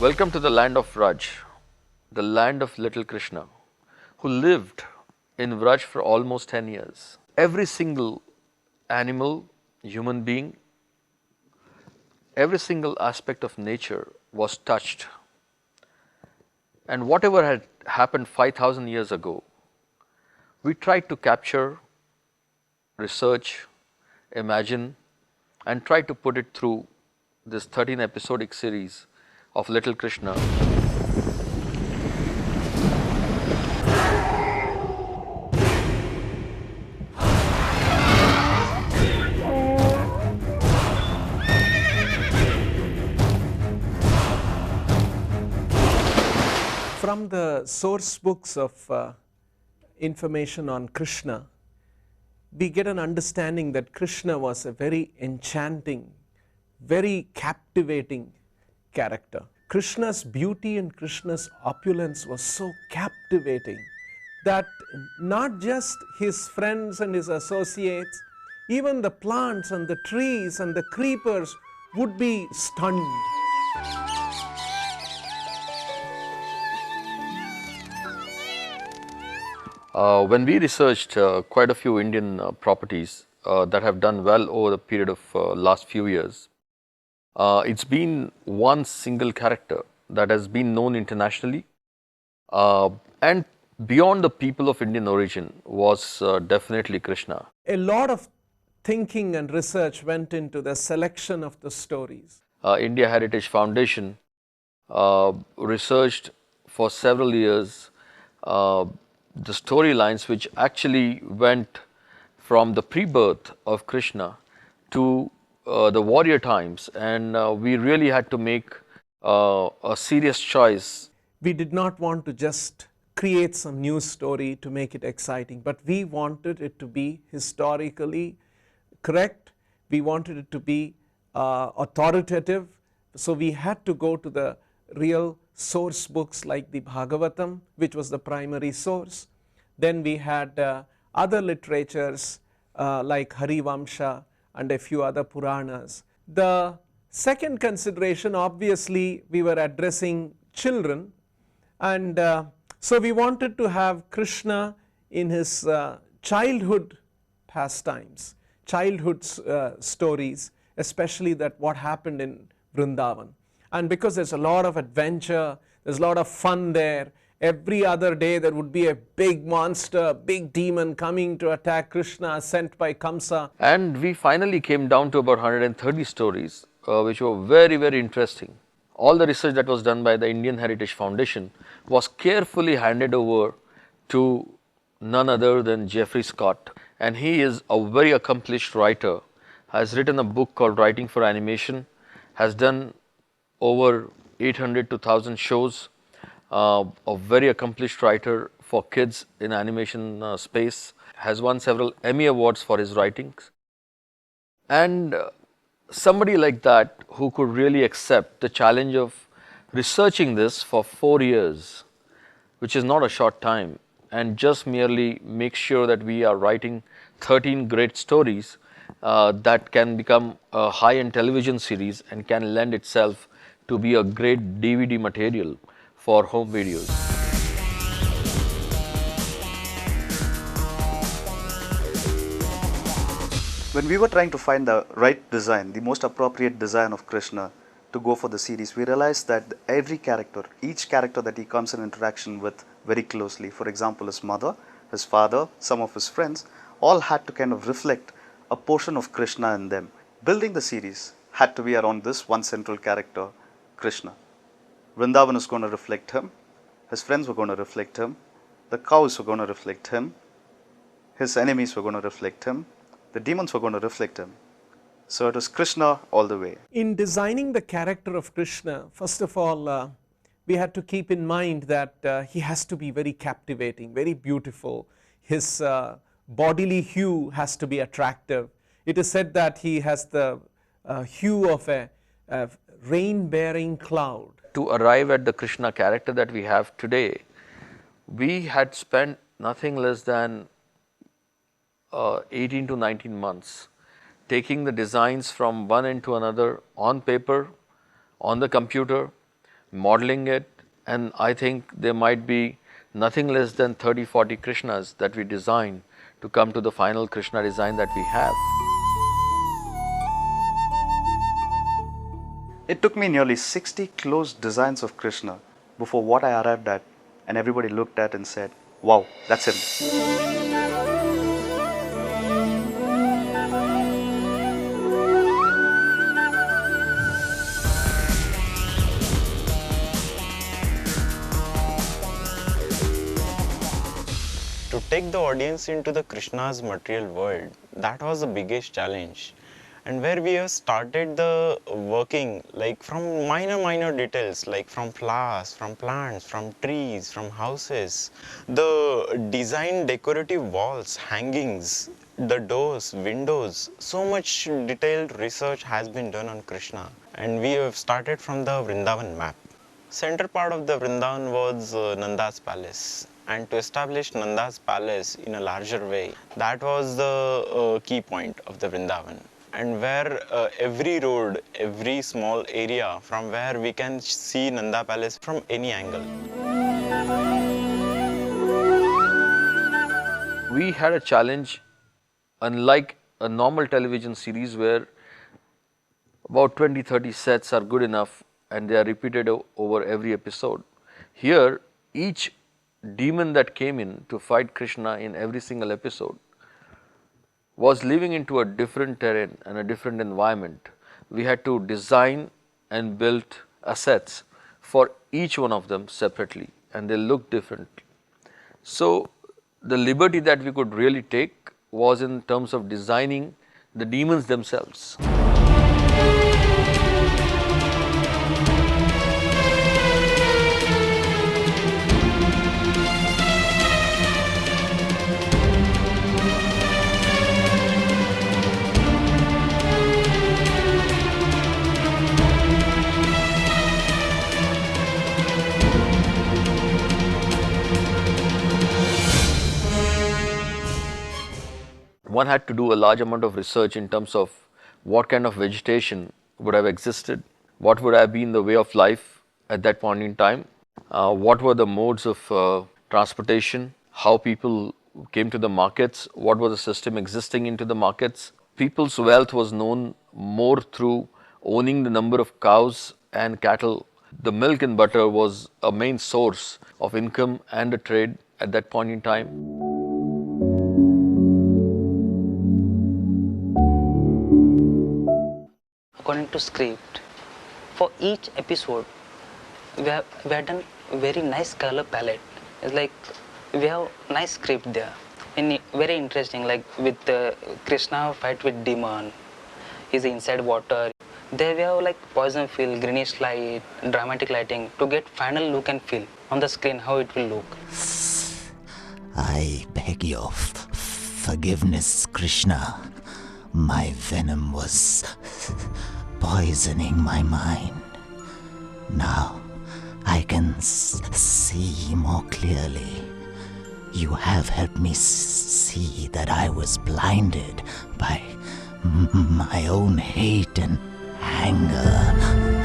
Welcome to the land of Vraj, the land of Little Krishna, who lived in Vraj for almost 10 years. Every single animal, human being, every single aspect of nature was touched. And whatever had happened 5,000 years ago, we tried to capture, research, imagine, and try to put it through this 13 episodic series of Little Krishna. From the source books of information on Krishna, we get an understanding that Krishna was a very enchanting, very captivating character. Krishna's beauty and Krishna's opulence was so captivating that not just his friends and his associates, even the plants and the trees and the creepers would be stunned. When we researched quite a few Indian properties that have done well over the period of last few years, it's been one single character that has been known internationally and beyond the people of Indian origin was definitely Krishna. A lot of thinking and research went into the selection of the stories. India Heritage Foundation researched for several years the storylines which actually went from the pre-birth of Krishna to the warrior times, and we really had to make a serious choice. We did not want to just create some new story to make it exciting, but we wanted it to be historically correct. We wanted it to be authoritative. So we had to go to the real source books like the Bhagavatam, which was the primary source. Then we had other literatures like Harivamsha and a few other Puranas. The second consideration, obviously, we were addressing children, and so we wanted to have Krishna in his childhood pastimes, childhood stories, especially that what happened in Vrindavan. And because there's a lot of adventure, there's a lot of fun there. Every other day there would be a big monster, a big demon coming to attack Krishna, sent by Kamsa. And we finally came down to about 130 stories, which were very, very interesting. All the research that was done by the Indian Heritage Foundation was carefully handed over to none other than Jeffrey Scott. And he is a very accomplished writer, has written a book called Writing for Animation, has done over 800 to 1,000 shows, a very accomplished writer for kids in animation space, has won several Emmy Awards for his writings. And somebody like that who could really accept the challenge of researching this for 4 years, which is not a short time, and just merely make sure that we are writing 13 great stories that can become a high-end television series and can lend itself to be a great DVD material for home videos. When we were trying to find the right design, the most appropriate design of Krishna to go for the series, we realized that every character, each character that he comes in interaction with very closely, for example his mother, his father, some of his friends, all had to kind of reflect a portion of Krishna in them. Building the series had to be around this one central character, Krishna. Vrindavan is going to reflect him, his friends were going to reflect him, the cows were going to reflect him, his enemies were going to reflect him, the demons were going to reflect him. So it was Krishna all the way. In designing the character of Krishna, first of all, we had to keep in mind that he has to be very captivating, very beautiful. His bodily hue has to be attractive. It is said that he has the hue of a rain-bearing cloud. To arrive at the Krishna character that we have today, we had spent nothing less than 18 to 19 months taking the designs from one end to another on paper, on the computer, modeling it, and I think there might be nothing less than 30-40 Krishnas that we designed to come to the final Krishna design that we have. It took me nearly 60 close designs of Krishna before what I arrived at, and everybody looked at and said, wow, that's him. To take the audience into the Krishna's material world, that was the biggest challenge. And where we have started the working like from minor details, like from flowers, from plants, from trees, from houses, the design decorative walls, hangings, the doors, windows, so much detailed research has been done on Krishna. And we have started from the Vrindavan map. Center part of the Vrindavan was Nanda's palace, and to establish Nanda's palace in a larger way, that was the key point of the Vrindavan. And where every road, every small area from where we can see Nanda palace from any angle. We had a challenge, unlike a normal television series where about 20-30 sets are good enough and they are repeated over every episode. Here, each demon that came in to fight Krishna in every single episode was living into a different terrain and a different environment. We had to design and build assets for each one of them separately, and they look different. So, the liberty that we could really take was in terms of designing the demons themselves. One had to do a large amount of research in terms of what kind of vegetation would have existed, what would have been the way of life at that point in time, what were the modes of transportation, how people came to the markets, what was the system existing into the markets. People's wealth was known more through owning the number of cows and cattle. The milk and butter was a main source of income and a trade at that point in time. According to script, for each episode, we have done very nice color palette. It's like we have nice script there, and very interesting. Like with Krishna fight with demon, he's inside water. There we have like poison feel, greenish light, dramatic lighting to get final look and feel on the screen how it will look. I beg your forgiveness, Krishna. My venom was poisoning my mind. Now I can see more clearly. You have helped me see that I was blinded by my own hate and anger.